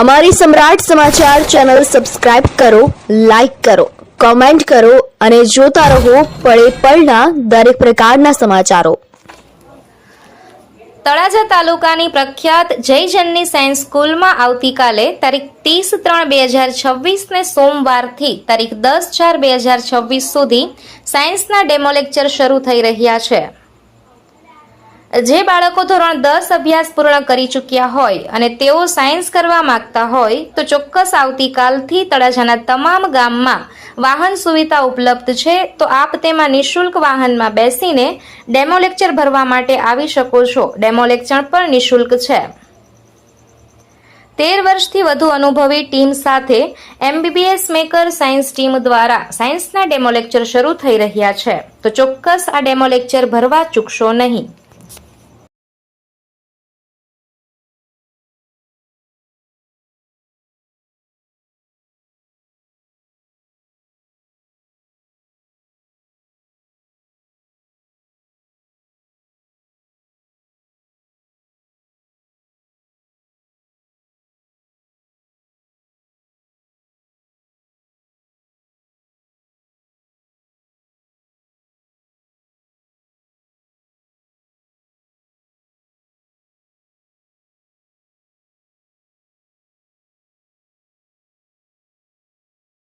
અમારી સમ્રાટ સમાચાર ચેનલ સબસ્ક્રાઇબ કરો, લાઇક કરો, કોમેન્ટ કરો અને જોતા રહો પળે પળના દરેક પ્રકારના સમાચારો। તળાજા તાલુકાની પ્રખ્યાત જય જનની સાયન્સ સ્કૂલમાં આવતીકાલે તારીખ 30/3/2026 ને સોમવારથી તારીખ 10/4/2026 સુધી સાયન્સના ડેમો લેક્ચર શરૂ થઈ રહ્યા છે। જે બાળકો ધોરણ 10 અભ્યાસ પૂર્ણ કરી ચૂક્યા હોય અને તેઓ સાયન્સ કરવા માંગતા હોય તો ચોક્કસ આવતીકાલથી તળાજાના તમામ ગામમાં વાહન સુવિધા ઉપલબ્ધ છે, તો આપ તેમાં નિઃશુલ્ક વાહનમાં બેસીને ડેમો લેક્ચર ભરવા માટે આવી શકો છો। ડેમો લેક્ચર પણ નિઃશુલ્ક છે। 13 વર્ષથી વધુ અનુભવી ટીમ સાથે MBBS મેકર સાયન્સ ટીમ દ્વારા સાયન્સના ડેમો લેક્ચર શરૂ થઈ રહ્યા છે, તો ચોક્કસ આ ડેમો લેક્ચર ભરવા ચૂકશો નહીં।